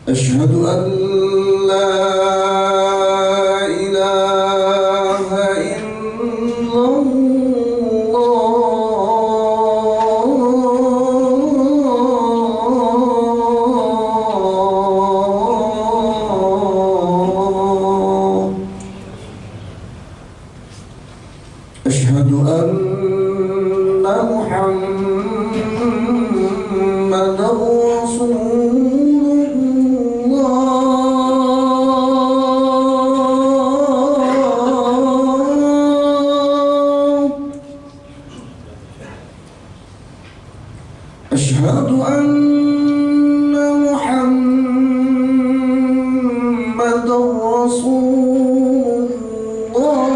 أشهد أن لا إله إلا الله. أشهد أن محمدا رسول أشهد أن محمدا رسول الله.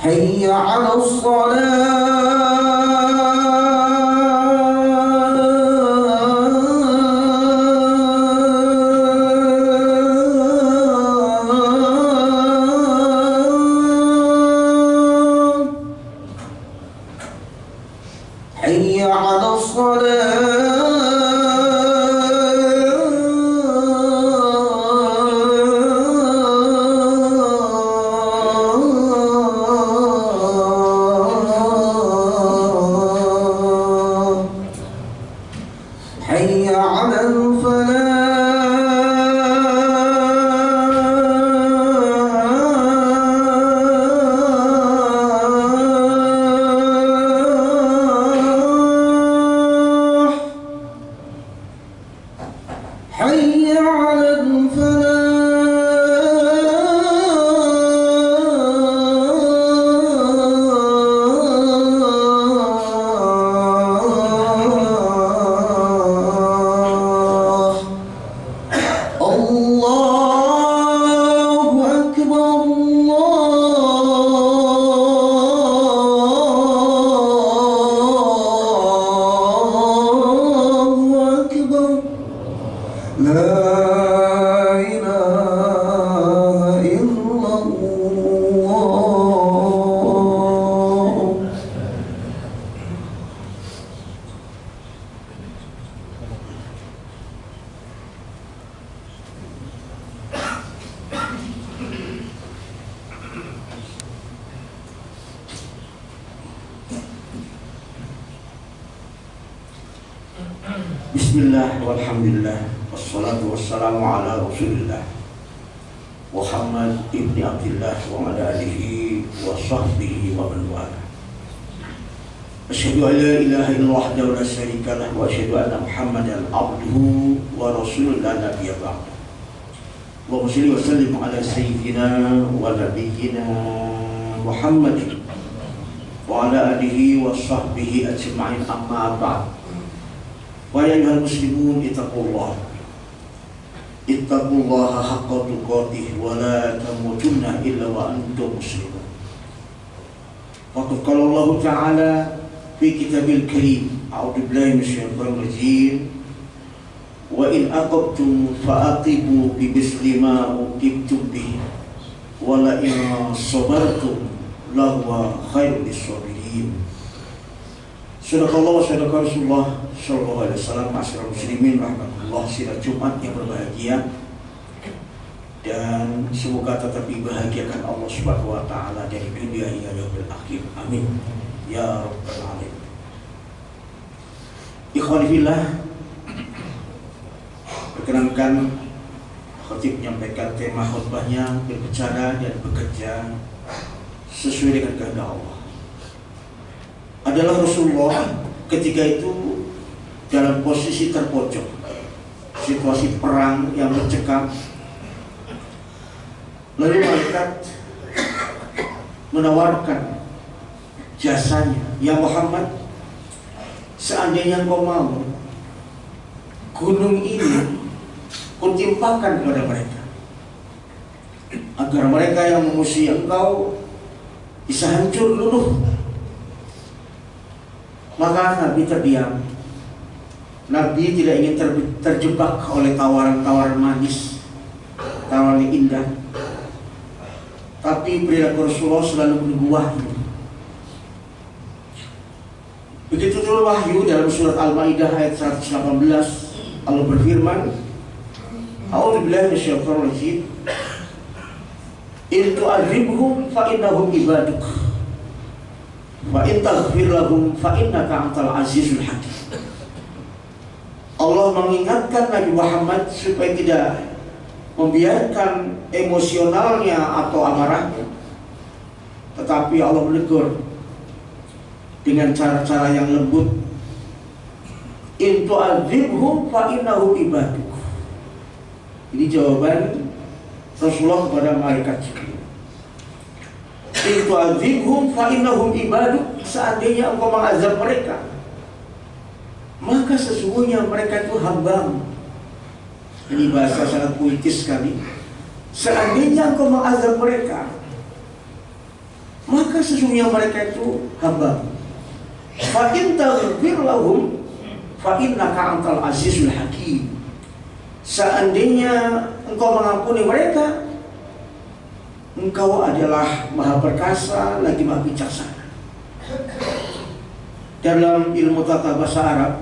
حي على حي على الصلاة. حي على حي على الفلاح. الله أكبر الله أكبر. لا إله إلا الله. Bismillah walhamdulillah wassalatu wassalamu ala rasulillah Muhammad ibni Abdillah wa ala alihi wa sahbihi wa man wala. Asyhadu an la ilaha illallah wahdahu la syarika lah wa asyhadu anna Muhammadan abduhu wa rasuluhu la nabiyya ba'dahu. Allahumma shalli wa sallim ala sayyidina wa nabiyyina Muhammadin wa ala alihi wa sahbihi ajma'in, amma ba'd. Wa ya ayyuhal muslimun ittaqullaha haqqa tuqatih wa la tamutunna illa wa antum muslimun. Faqad qala Allah Ta'ala fi kitabil karim, a'udzu billahi minasyaitonir rajim, wa in aqabtum fa'aqibu bimithli ma uqibtum bihi wa la in sabartum lahuwa khairul lisabirin. Sadaqallah wa sadaqa Rasulullah sallallahu alaihi wasallam. Ma'asyiral muslimin rahmatullah, sidang Jumat yang berbahagia, dan semoga tetap dibahagiakan Allah Subhanahu wa taala dari dunia hingga yaumil akhir. Amin ya rabbal alamin. Ikhwani fillah, perkenankan khatib menyampaikan tema khutbahnya berbicara dan bekerja sesuai dengan kehendak Allah. Adalah Rasulullah ketika itu dalam posisi terpojok, situasi perang yang mencekam. Lalu malaikat menawarkan jasanya, ya Muhammad, seandainya engkau mau, gunung ini kutimpakan kepada mereka, agar mereka yang memusuhi engkau bisa hancur luluh. Maka Nabi terdiam. Nabi tidak ingin terjebak oleh tawaran-tawaran manis, tawaran indah. tapi perilaku Rasulullah selalu menunggu wahyu. Begitu turun wahyu dalam surat Al-Maidah ayat 118, Allah berfirman, A'udzubillahi minasyaitonir rajim. In tu'adzibhum fa innahum ibaduk wa in taghfir lahum fa innaka antal azizul hakim. Allah mengingatkan Nabi Muhammad supaya tidak membiarkan emosionalnya atau amarahnya, tetapi Allah menegur dengan cara-cara yang lembut. In tu'adzibhum fa innahum ibaduk. Ini jawaban Rasulullah kepada malaikat Jibril. In tu'adzibhum fa innahum ibaduk. Seandainya engkau mengazab mereka, maka sesungguhnya mereka itu hambamu. Ini bahasa sangat puitis sekali. Seandainya engkau mengazab mereka, maka sesungguhnya mereka itu hambamu. Fa in taghfir lahum fa innaka antal azizul hakim. Seandainya engkau mengampuni mereka, engkau adalah maha perkasa lagi maha bijaksana. Dalam ilmu tata bahasa Arab,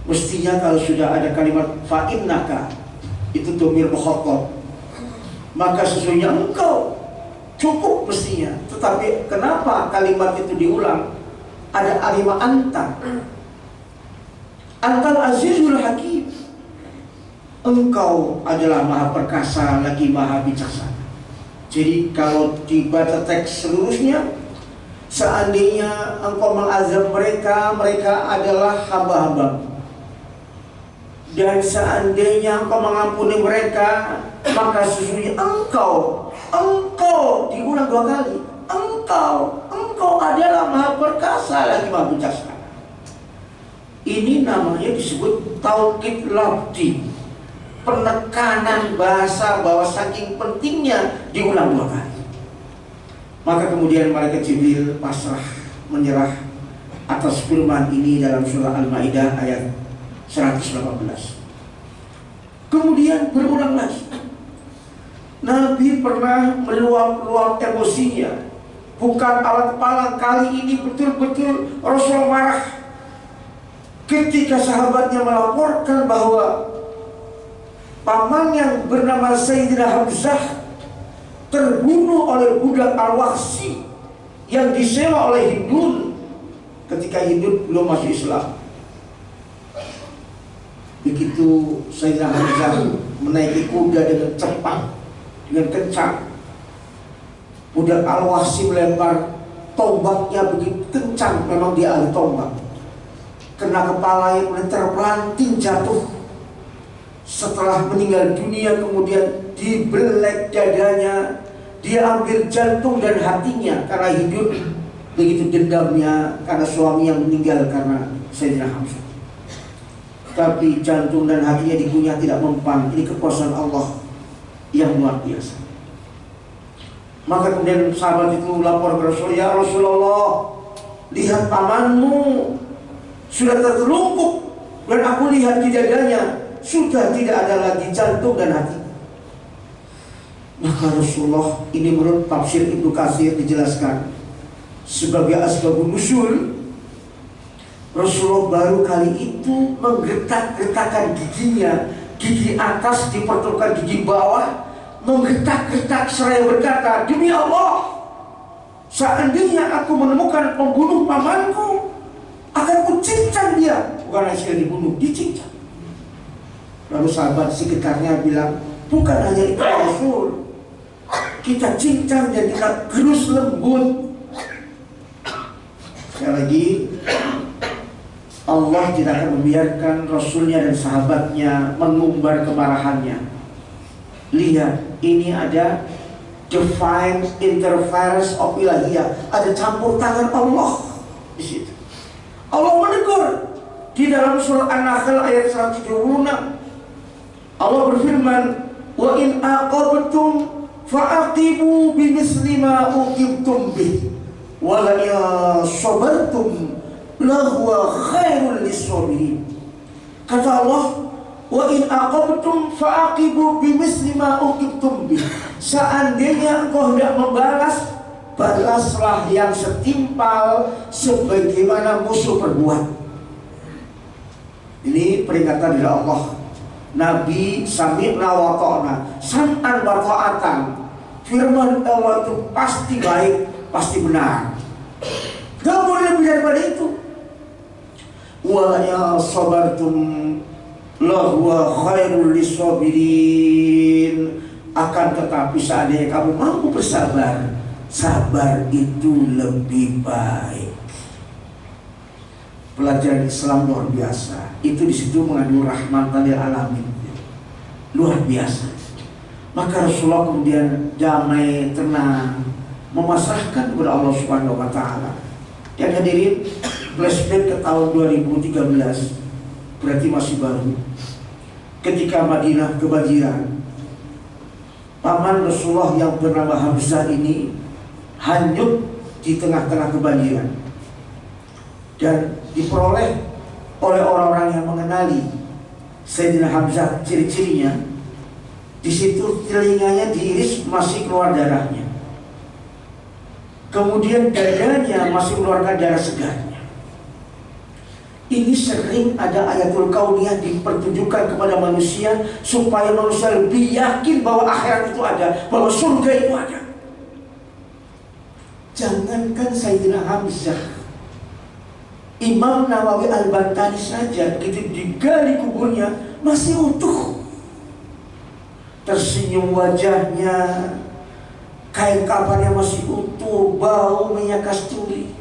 mestinya kalau sudah ada kalimat fa innaka, itu dhamir mukhatab, maka sesungguhnya engkau, cukup mestinya. Tetapi kenapa kalimat itu diulang? Ada kalimat anta. Antal azizul hakim. Engkau adalah maha perkasa lagi maha bijaksana. Jadi kalau dibaca teks seluruhnya, seandainya engkau mengazab mereka, mereka adalah hamba-hamba. Dan seandainya engkau mengampuni mereka, maka sesungguhnya engkau diulang 2 kali. Engkau adalah maha perkasa lagi maha bijaksana. Ini namanya disebut taukid lafzi, penekanan bahasa bahwa saking pentingnya diulang 2 kali. Maka kemudian malaikat Jibril pasrah, menyerah atas firman ini dalam surah Al-Maidah ayat 118. Kemudian berulang lagi. Nabi pernah meluap-luap emosinya, bukan alat kepala. Kali ini betul-betul Rasulullah marah ketika sahabatnya melaporkan bahwa paman yang bernama Sayyidina Hamzah terbunuh oleh budak Al-Wahsi yang disewa oleh Hindun ketika Hindun belum masuk Islam. Begitu Sayyidina Hamzah menaiki kuda dengan cepat, dengan kencang, budak Al-Wahsi melempar tombaknya begitu kencang, memang dia ahli tombak, kena kepala yang terpelanting jatuh. Setelah meninggal dunia kemudian dibelek dadanya, dia ambil jantung dan hatinya karena hidup begitu dendamnya karena suami yang meninggal karena Sayyidina Hamzah. Tapi jantung dan hatinya dikunyah tidak mempan. Ini kekuasaan Allah yang luar biasa. Maka kemudian sahabat itu lapor ke Rasul, ya Rasulullah, lihat pamanmu sudah tertelungkup dan aku lihat di dadanya sudah tidak ada lagi jantung dan hati. Maka Rasulullah, ini menurut tafsir Ibnu Katsir dijelaskan sebagai asbabun nuzul, Rasulullah baru kali itu menggetak-getakkan giginya, gigi atas dipertemukan gigi bawah, menggetak-getak seraya berkata, demi Allah, seandainya aku menemukan pembunuh pamanku, akan kucincang dia. Bukan hanya dibunuh, dicincang. Lalu sahabat sekitarnya bilang, bukan hanya itu Rasul, kita cincang dan kita gerus lembut. Sekali lagi, Allah tidak akan membiarkan Rasulnya dan sahabatnya mengumbar kemarahannya. Lihat, ini ada divine interference of ilahiyah, ada campur tangan Allah di situ. Allah menegur di dalam surah An-Nahl ayat 176. Allah berfirman, wa in aqabtum fa'aqibu bimithli ma uqibtum bih wa la in sabartum lahuwa khairul lis-sabirin. Kata Allah, wa in aqabtum fa'aqibu bimithli ma uqibtum bih. Seandainya engkau hendak membalas, balaslah yang setimpal sebagaimana musuh perbuat. Ini peringatan dari Allah. Nabi sami'na wa ta'na, sam'an wa ta'atan. Firman Allah itu pasti baik, pasti benar. Gak boleh lebih daripada itu. Wa ya sabartum lahuwa khairul lisabirin. Akan tetapi seandainya kamu mampu bersabar, sabar itu lebih baik. Pelajaran Islam luar biasa. Itu di situ mengandung rahmatan lil alamin. Luar biasa. Maka Rasulullah kemudian damai, tenang, memasrahkan kepada Allah Subhanahu wa taala. Yang hadirin, flashback ke tahun 2013, berarti masih baru. Ketika Madinah kebanjiran, paman Rasulullah yang bernama Hamzah ini hanyut di tengah-tengah kebanjiran. Dan diperoleh oleh orang-orang yang mengenali Sayyidina Hamzah, ciri-cirinya di situ telinganya diiris masih keluar darahnya, kemudian dadanya masih mengeluarkan darah segarnya. Ini sering ada ayatul kauniyah dipertunjukkan kepada manusia supaya manusia lebih yakin bahwa akhirat itu ada, bahwa surga itu ada. Jangankan Sayyidina Hamzah, Imam Nawawi Al-Bantani saja begitu digali kuburnya masih utuh. Tersenyum wajahnya, kain kafannya masih utuh, bau minyak kasturi.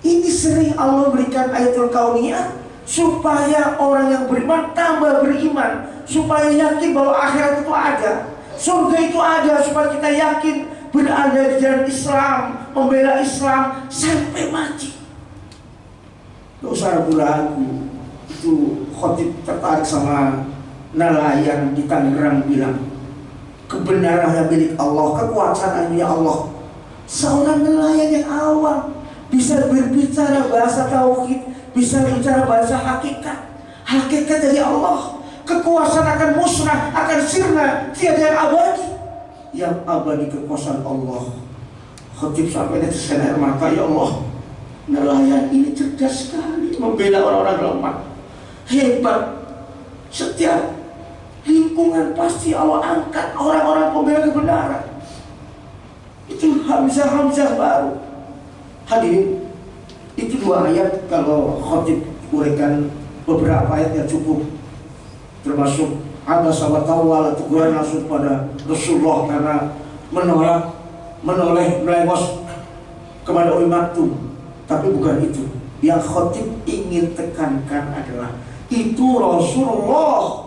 Ini sering Allah berikan ayatul kauniyah supaya orang yang beriman tambah beriman, supaya yakin bahwa akhirat itu ada, surga itu ada, supaya kita yakin berada di jalan Islam, membela Islam sampai mati. Gak usah ragu-ragu. Itu khotib tertarik sama nelayan di Tangerang bilang, kebenaran yang milik Allah, kekuasaan milik Allah. Seorang nelayan yang awam bisa berbicara bahasa tauhid, bisa bicara bahasa hakikat. Hakikat dari Allah. Kekuasaan akan musnah, akan sirna, tiada yang abadi. Yang abadi kekuasaan Allah. Khotib sampai netesan air mata, ya Allah, nelayan ini cerdas sekali membela orang-orang lemah. Hebat. Setiap lingkungan pasti Allah angkat orang-orang pembela kebenaran. Itu Hamzah baru. Hadirin, itu dua ayat. Kalau khotib uraikan beberapa ayat yang cukup, termasuk abasa wa tawalla, teguran langsung pada Rasulullah karena menoleh melengos kepada Umi Maktum. Tapi bukan itu. Yang khotib ingin tekankan adalah itu Rasulullah,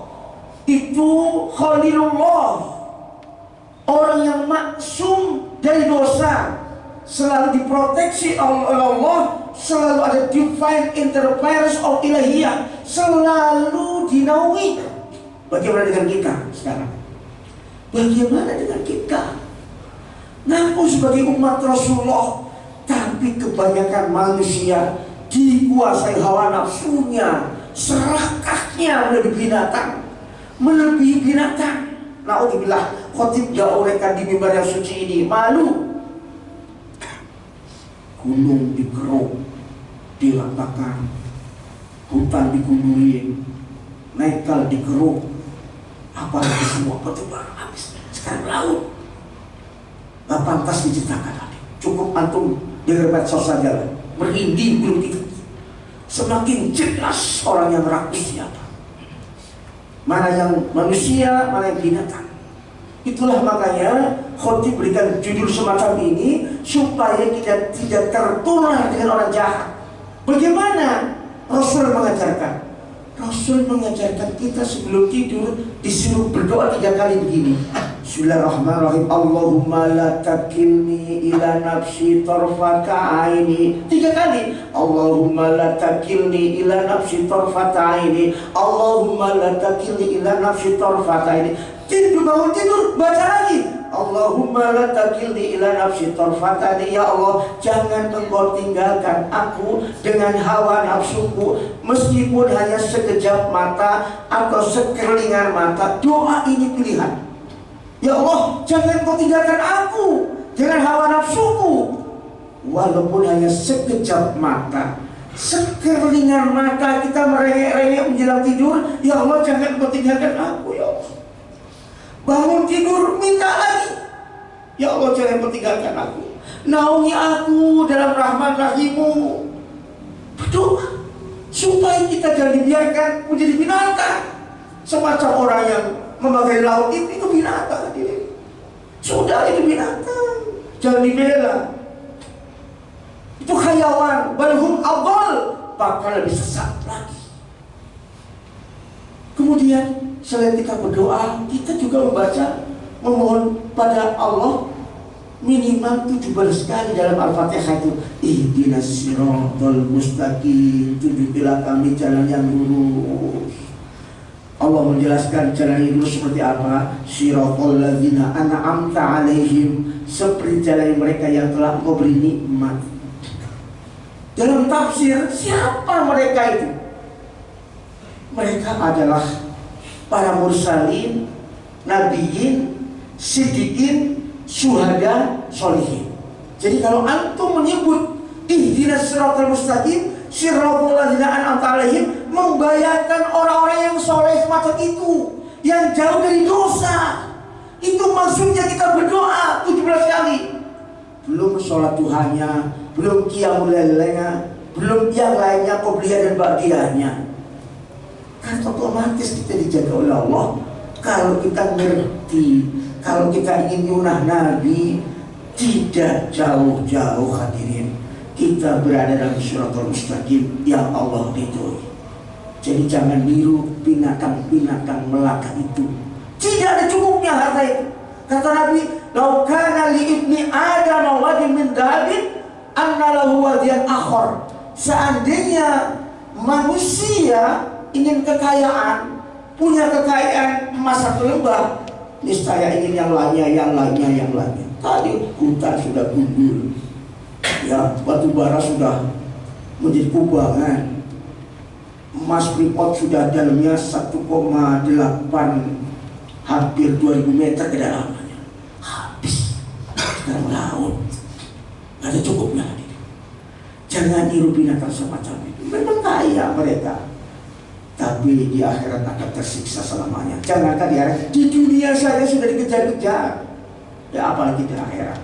itu Khalilullah, orang yang maksum dari dosa, selalu diproteksi oleh Allah, selalu ada divine interference of ilahiyah, selalu dinaungi. Bagaimana dengan kita sekarang? Bagaimana dengan kita? Ngaku sebagai umat Rasulullah, tapi kebanyakan manusia dikuasai hawa nafsunya, serakahnya melebihi binatang. Naudzubillah, khotib gak uraikan di mimbar yang suci ini, malu. Gunung dikeruk, diratakan, hutan digundurin, nekal dikeruk, apalagi semua bertebar habis. Sekarang laut gak pantas diciptakan. Cukup antum dengar medsos saja, merinding belum kita. Semakin jelas orang yang rakus siapa, mana yang manusia, mana yang binatang. Itulah makanya khotib berikan judul semacam ini supaya kita tidak tertular dengan orang jahat. Bagaimana Rasul mengajarkan? Rasul mengajarkan kita sebelum tidur disuruh berdoa 3 kali begini. Bismillahirrahmanirrahim. Allahumma la takilni ila nafsi tarfata aini. 3 kali. Allahumma la takilni ila nafsi tarfata aini. Allahumma la takilni ila nafsi tarfata aini. Tidur, bangun tidur, baca lagi. Allahumma la takilni ila nafsi tarfata aini. Ya Allah, jangan engkau tinggalkan aku dengan hawa nafsuku meskipun hanya sekejap mata atau sekerlingan mata. Doa ini pilihan. Ya Allah, jangan kau tinggalkan aku dengan hawa nafsuku. Walaupun hanya sekejap mata, sekeringan mata kita merengek-rengek menjelang tidur, ya Allah jangan kau tinggalkan aku ya Allah. Bangun tidur minta lagi, ya Allah jangan kau tinggalkan aku. Naungi aku dalam rahmat rahim-Mu. Berdoa supaya kita jangan dibiarkan menjadi binatang. Semacam orang yang memakai laut itu binatang. Sudah, itu binatang, jangan dibela. Itu hayawan, balhum adol, bakal lebih sesat lagi. Kemudian selain kita berdoa, kita juga membaca, memohon pada Allah minimal 17 kali dalam Al-Fatihah itu. Ihdinas siratal mustaqim, tunjukilah kami jalan yang lurus. Allah menjelaskan jalan yang lurus seperti apa. Siratal ladzina an'amta alaihim, seperti jalan mereka yang telah Engkau beri nikmat. Dalam tafsir, siapa mereka itu? Mereka adalah para mursalin, nabiyin, siddiqin, syuhada, sholihin. Jadi kalau antum menyebut ihdinas siratal mustaqim, siratal ladzina an'amta alaihim, membayangkan orang-orang yang soleh semacam itu, yang jauh dari dosa. Itu maksudnya kita berdoa 17 kali. Belum sholat duhanya, belum qiyamul lailnya, belum yang lainnya, qobliyah dan ba'diyahnya. Kan otomatis kita dijaga oleh Allah. Kalau kita ngerti, kalau kita ingin nyunah Nabi, tidak jauh-jauh hadirin, kita berada dalam siratal mustaqim yang Allah ridhoi. Jadi jangan niru binatang-binatang melaka itu. Tidak ada cukupnya harta itu. Kata Nabi, "Lau kana li ibni Adam wadin min dhahabin, anna lahu wadiyan akhar." Seandainya manusia ingin kekayaan, punya kekayaan emas satu lembah, niscaya ingin yang lainnya. Tadi hutan sudah gundul, ya, batu bara sudah menjadi kubangan, emas Freeport sudah dalamnya 1,8 hampir 2000 meter kedalamannya, habis dalam laut, nggak ada cukupnya. Jangan niru binatang semacam itu. Memang kaya mereka, tapi di akhirat akan tersiksa selamanya. Jangankan di akhirat, di dunia saja sudah dikejar-kejar, ya apalagi di akhirat.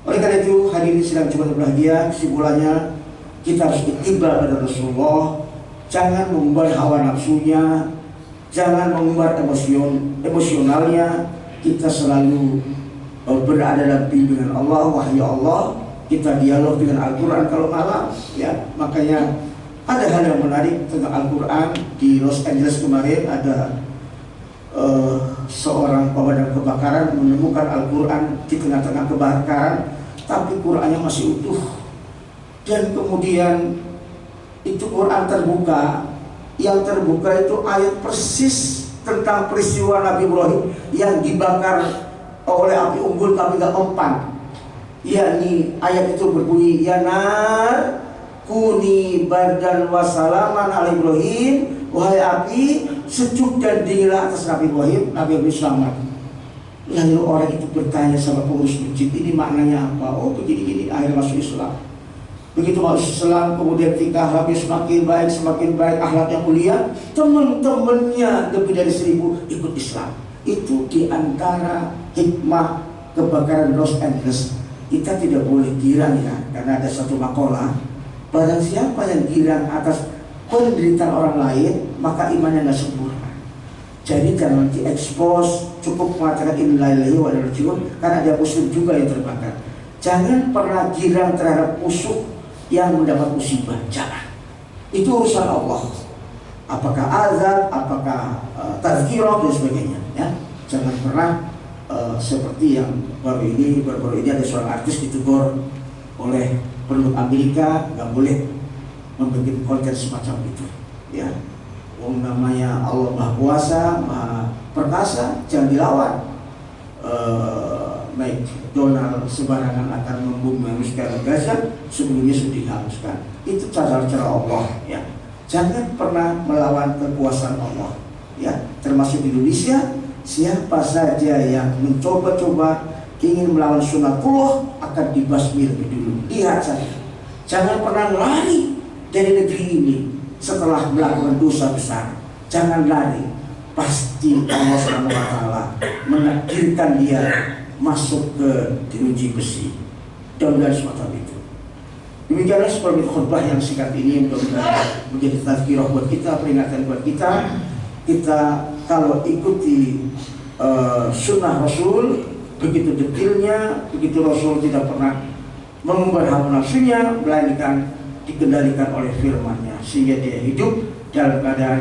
Oleh karena itu, hadirin sedang coba berbahagia. Kesimpulannya, kita harus ittiba pada Rasulullah. Jangan mengumbar hawa nafsunya, jangan mengumbar emosionalnya. Kita selalu berada dalam bimbingan Allah, wahyu Allah. Kita dialog dengan Al-Quran kalau malam, ya. Makanya ada hal yang menarik tentang Al-Quran. Di Los Angeles kemarin ada seorang pemadam kebakaran menemukan Al-Quran di tengah-tengah kebakaran, tapi Qurannya masih utuh. Dan kemudian itu Quran terbuka. Yang terbuka itu ayat persis tentang peristiwa Nabi Ibrahim yang dibakar oleh api unggun tapi gak mempan. Yakni ayat itu berbunyi, ya nar kuni bardan wasalaman ala Ibrahim, wahai api sejuk dan dinginlah atas Nabi Ibrahim. Nabi Ibrahim selamat. Lalu orang itu bertanya sama pengurus masjid, ini maknanya apa? Oh begini-gini, akhirnya masuk Islam. Begitu masuk Islam, kemudian tingkah laku semakin baik, akhlak yang mulia, teman-temannya lebih dari 1000 ikut Islam. Itu diantara hikmah kebakaran Los Angeles. Kita tidak boleh girang ya, karena ada satu makalah, barang siapa yang girang atas penderitaan orang lain, maka imannya nggak sempurna. Jadi jangan diekspos, cukup mengatakan innalillahi wa inna ilaihi raji'un, karena ada muslim juga yang terbakar. Jangan pernah girang terhadap musuh yang mendapat musibah, jangan. Itu urusan Allah. Apakah azab, apakah tazkirah dan sebagainya, ya. Jangan pernah seperti yang baru ini ada seorang artis ditegur oleh penduduk Amerika, nggak boleh membuat konten semacam itu, ya. Wong namanya Allah Maha Kuasa, Maha Perkasa, jangan dilawan. McDonald sembarangan akan membom manusia Gaza, sebelumnya sudah dihanguskan. Itu cara-cara Allah, ya. Jangan pernah melawan kekuasaan Allah, ya. Termasuk di Indonesia, siapa saja yang mencoba-coba ingin melawan sunatullah akan dibasmi lebih dulu. Lihat saja, jangan pernah lari dari negeri ini setelah melakukan dosa besar. Jangan lari, pasti Allah SWT menakdirkan dia masuk ke jeruji besi. Mudah-mudahan semacam itu. Demikianlah seperti khutbah yang singkat ini, mudah-mudahan menjadi tazkirah buat kita, peringatan buat kita. Kita kalau ikuti sunnah Rasul begitu detailnya, begitu Rasul tidak pernah mengumbar hawa nafsunya, melainkan dikendalikan oleh firman-Nya, sehingga dia hidup dalam keadaan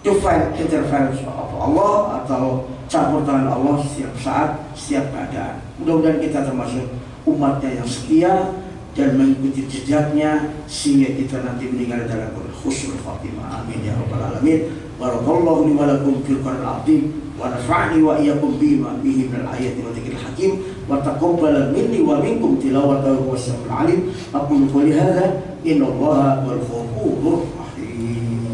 divine interference of Allah atau campur tangan Allah setiap saat, setiap keadaan. Mudah-mudahan kita termasuk umatnya yang setia dan mengikuti jejaknya, sehingga kita nanti meninggal dalam husnul khatimah. Amin ya rabbal alamin. Barakallahu li wa lakum fil Qur'anil azim wa nafa'ni wa iyyakum bima bihi minal ayati wa dzikril hakim wa taqabbal minni wa minkum tilawatahu wa sami'ul alim. Aqulu qouli hadza innallaha wal ghafurur rahim.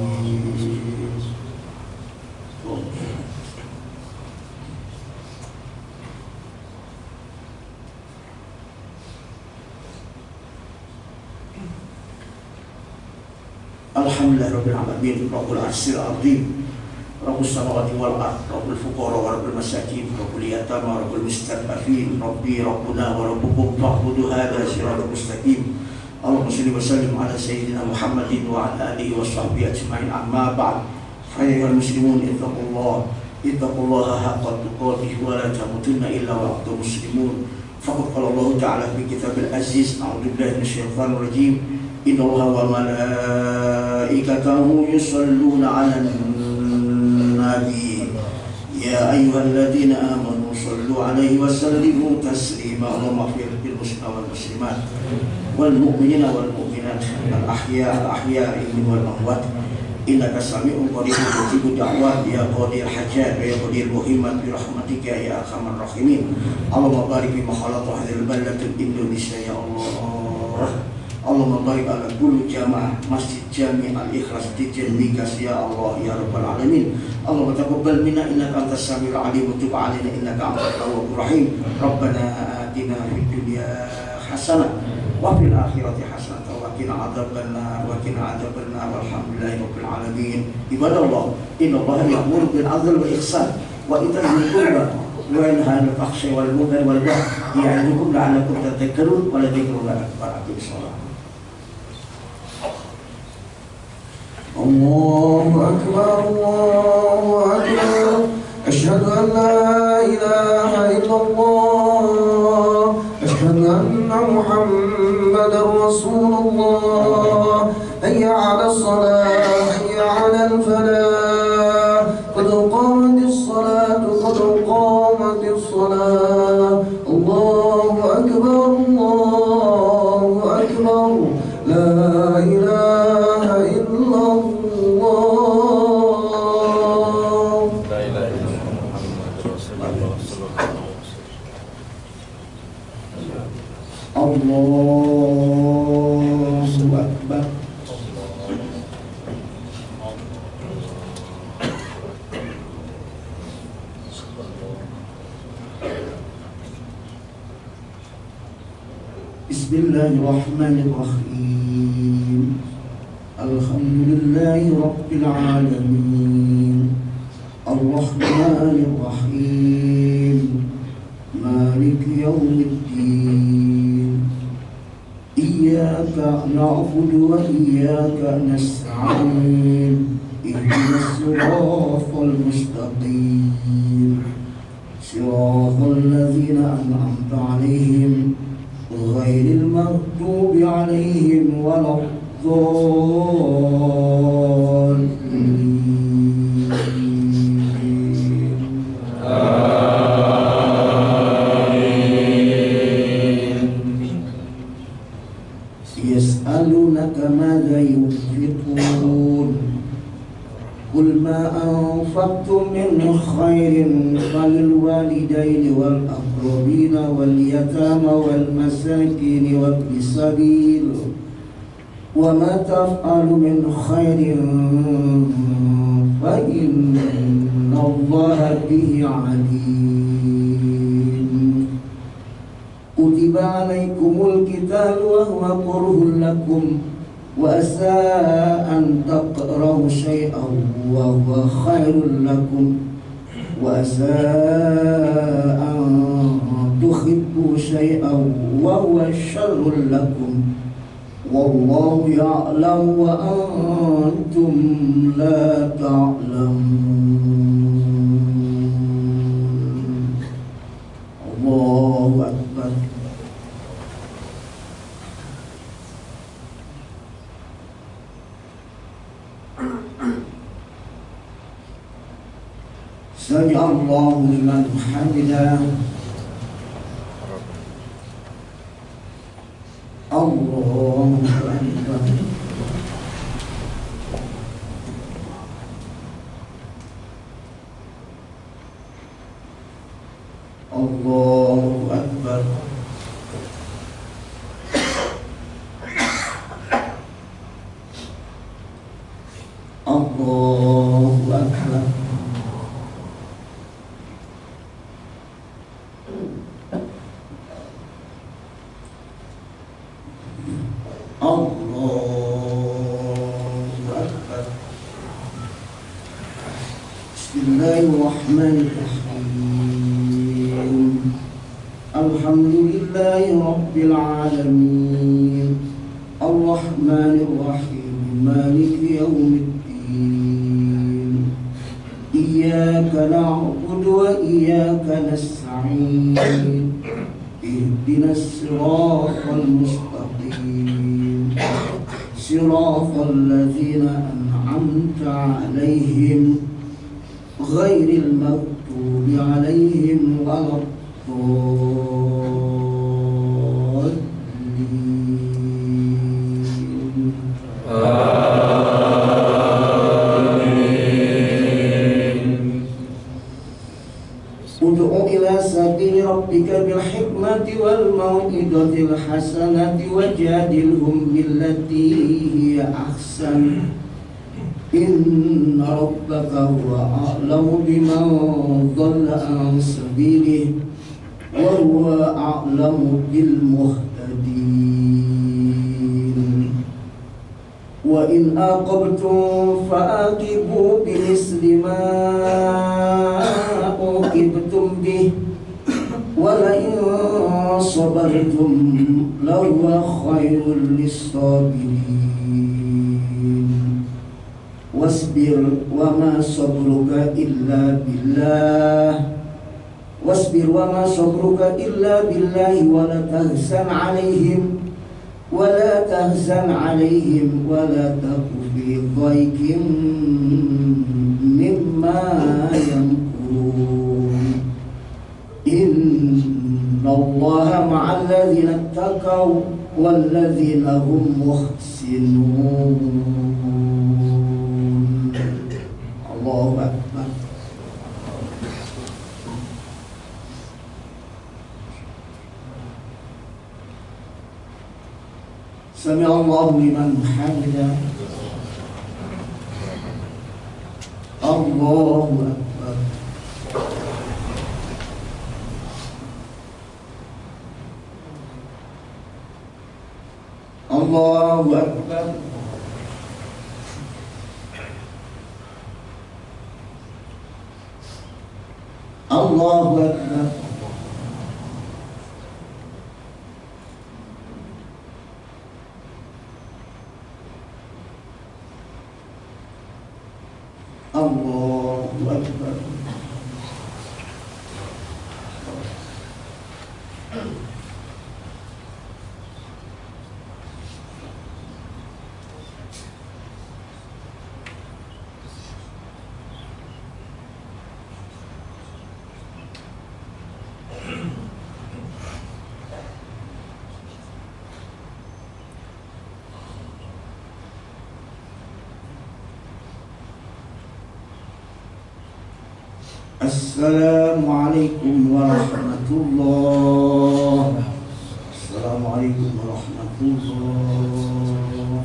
Alhamdulillah rabbil alamin, rabbul arsyil azim, rabbus samawati wal ard, rabbul fuqara wa rabbul masakin, rabbul yatama, rabbul mustad'afin, rabbi rabbuna wa rabbukum fa'budu hadza siratal mustaqim. Allahumma shalli wa sallim ala sayyidina Muhammadin wa ala alihi wa sahbihi ajma'in. Amma ba'd. Ayyuhal muslimun, ittaqullaha haqqa tuqatih wa la tamutunna illa wa antum muslimun. Faqad qala Allah ta'ala fi kitabil aziz, a'udzu billahi minasyaitonir rajim. Inna Allaha wa malaikatahu yusalluna 'alan nabi ya ayyuhalladzina amanu sallu 'alaihi wa sallimu taslima. Allahumma ighfir lil muslimina wal muslimat wal mu'minina wal mu'minat al ahya'i wal amwat innaka sami'un qaribun mujibud da'wat ya qadil hajat wa ya qadil muhimmat bi rahmatika ya arhamar rahimin. Allahumma barik fi makhalati hadhil baldatil Indonesia ya Allah. Allahumma barik ala kulli jamaah Masjid Jami' Al-Ikhlas di Migas ya Allah ya rabbal alamin. Allahumma taqabbal minna innaka antas samiul alim wa tub 'alaina innaka antat tawwabur rahim. Rabbana atina fid dunya hasanah wa fil akhirati hasanah wa qina adzabannar walhamdulillahi rabbil alamin. Ibadallah, innallaha ya'muru bil 'adli wal ihsan wa ita'i dzil qurba wa yanha 'anil fahsya'i wal munkari wal baghi ya'idukum la'allakum tadhakkarun wa la dzikrullahi akbar. Aqimish-shalah. الله أكبر الله أكبر أشهد أن لا إله إلا الله أشهد أن محمدا رسول الله حي على الصلاة حي على الفلاح قد قامت الصلاة قد قامت الصلاة الله أكبر الله أكبر لا إله إلا الله Allahu Akbar. Bismillahirrahmanirrahim. Alhamdulillahi rabbil alamin. Ar-Rahmanir Rahim. Maliki yaumiddin. Iyyaka na'budu wa iyyaka nasta'in. Ihdinas siratal mustaqim. Siratal ladzina an'amta 'alaihim ghairil maghdubi 'alaihim waladdallin. Yas'alunaka madza yunfiqun qul ma anfaqtum min khairin falil walidaini wal aqrabina wal yatama wal masakin wa ibnis sabil wa ma taf'alu min khairin فإن الله به عليم كتب عليكم القتال وهو كره لكم وعسى أن تكرهوا شيئا وهو خير لكم وعسى أن تحبوا شيئا وهو شر لكم والله يعلم وأنتم لا تعلمون. الله أكبر. سمع الله لمن حمده. الله أكبر. الله أكبر. الله أكبر. Bismillahirrahmanirrahim. Alhamdulillahi Rabbil Alamin. Ar-Rahmanirrahim. Maliki yawmiddin. Iyyaka na'budu wa iyyaka nasta'in. Ihdinas siratal mustaqim. Siratal ladzina an'amta 'alaihim ghairil maghdubi 'alaihim waladdallin. Ud'u ila sabili rabbika bil hikmati wal mau'izatil hasanati wajadilhum billati hiya ahsan. Inna rabbaka huwa a'lamu biman dhalla an sabilihi wa huwa a'lamu bil muhtadin. Wa in aqabtum fa'aqibu bimisli ma uqibtum bih wa la in sabartum lahuwa khairul lis-sabirin. Wasbir wa ma sabruka illa billah. Wasbir wa ma sabruka illa billahi wa la tahzan 'alaihim wa la tahzan 'alaihim wa la taku fi dhaikin mimma yamkurun. Inna Allaha ma'al ladzina ittaqaw wal ladzina hum muhsinun. Allahu Akbar. Sami'a Allahu liman hamidah. Allahu Akbar. Allahu Akbar. Allahu Akbar. Allahu Akbar. Assalamualaikum warahmatullahi. Assalamualaikum warahmatullahi.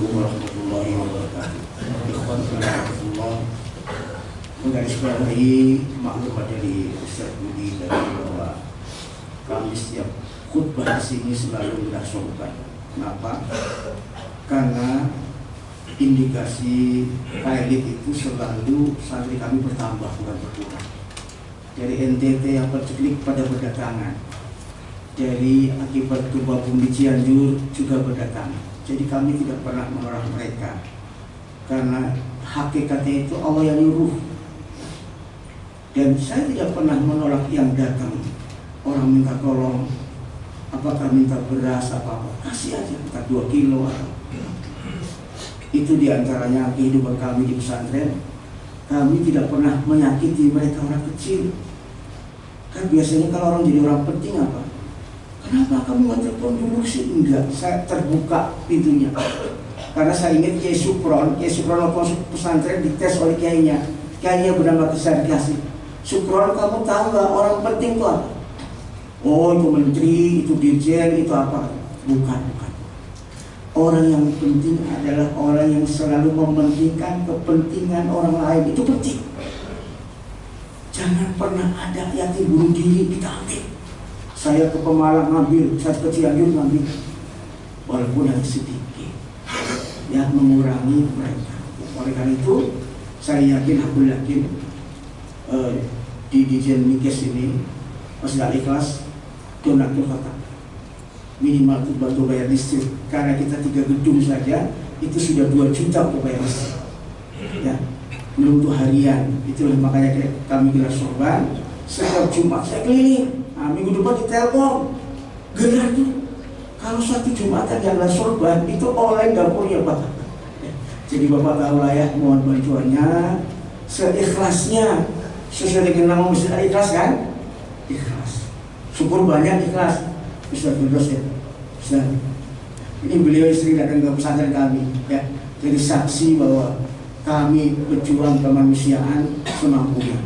Assalamualaikum warahmatullahi wabarakatuh. Ikhwanullah, menggarisbawahi maklumat dari Ustaz Budi tadi bahwa kami setiap khutbah di sini selalu menasongkan. Kenapa? Karena indikasi pilot itu selalu santri kami bertambah bukan berkurang. Dari NTT yang berceklik pada berdatangan, dari akibat gempa bumi Cianjur juga berdatangan. Jadi kami tidak pernah menolak mereka, karena hakikatnya itu Allah yang nyuruh. Dan saya tidak pernah menolak yang datang. Orang minta tolong, apakah minta beras apa-apa, kasih aja, minta 2 kilo atau itu diantaranya kehidupan kami di pesantren. Kami tidak pernah menyakiti mereka orang kecil. Kan biasanya kalau orang jadi orang penting apa? Kenapa kamu nggak telepon dulu sih? Enggak, saya terbuka pintunya. Karena saya ingat Kiai Supron waktu pesantren dites oleh kiainya bernama Kesar Kasih. Supron, kamu tahu nggak orang penting itu apa? Oh, itu menteri, itu dirjen, itu apa? Bukan. Orang yang penting adalah orang yang selalu mementingkan kepentingan orang lain. Itu penting. Jangan pernah ada yatim bunuh diri kita ambil. Saya ke Pemalang ngambil, saya ke Cianjur ngambil, walaupun hanya sedikit, ya mengurangi mereka. Oleh karena itu, saya aku yakin di Dijen Mikes ini masih gak ikhlas, donatur kata minimal untuk bantu bayar listrik, karena kita 3 gedung saja itu sudah 2 juta untuk bayar listrik, ya belum untuk harian. Itulah makanya kami gelar sorban setiap Jumat saya keliling. Nah, minggu depan ditelepon gelar tuh. Kalau satu Jumatan yang gelar sorban itu oleh dapurnya Pak. Jadi Bapak tahu lah ya, mohon bantuannya seikhlasnya sesuai dengan nama masjid ikhlas kan? Ikhlas. Syukur banyak ikhlas. Ustaz Firdaus ya. Ustaz, ini beliau sering datang ke pesantren kami ya. Jadi saksi bahwa kami berjuang kemanusiaan semampunya.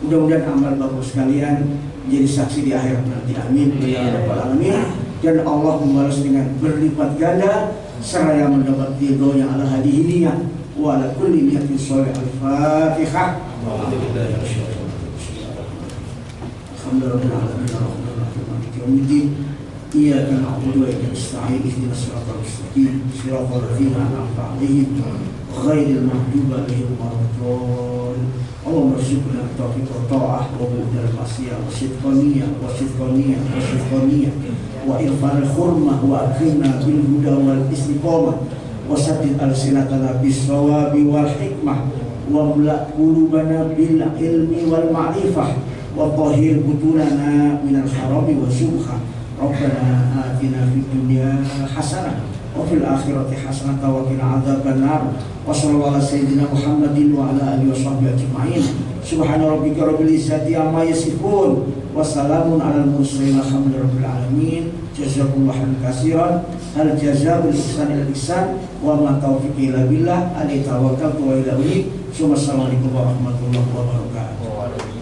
Mudah-mudahan amal Bapak sekalian jadi saksi di akhirat nanti. Amin ya rabbal alamin. Dan Allah membalas dengan berlipat ganda seraya mendapat ridhonya ala hadihiniya wa ala kulli niyatin sholih. Al-Fatihah. Alhamdulillah. Iyyaka na'budu wa iyyaka nasta'in ihdinas siratal mustaqim siratal ladzina an'amta 'alaihim ghairil maghdubi 'alaihim waladdallin. Allahumma arzuqna taufiq wa ta'ah wa bu'dal ma'siyah wa sidqaniyah wa irfan al-hurmah wa akrimna bil huda wal istiqamah wa saddid al-sinatana bis sawabi wal hikmah wa mla' qulubana bil ilmi wal ma'rifah wa tahhir butunana minal harami wa subha. Rabbana atina fid dunya hasanah wa fil akhirati hasanah wa qina adzabannar. Wa sallallahu ala sayyidina Muhammadin wa ala alihi washabbihi ajma'in. Subhana rabbika rabbil izzati amma yasifun wa salamun alal mursalin alhamdulillahi alamin. Jazakumullahu khairan. Hal jazaa'ul ihsani illa ihsan wa ma taufiqi illa billah. Alaihi tawakkaltu wa ilaihi unib. Assalamualaikum warahmatullahi wabarakatuh.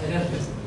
Gracias.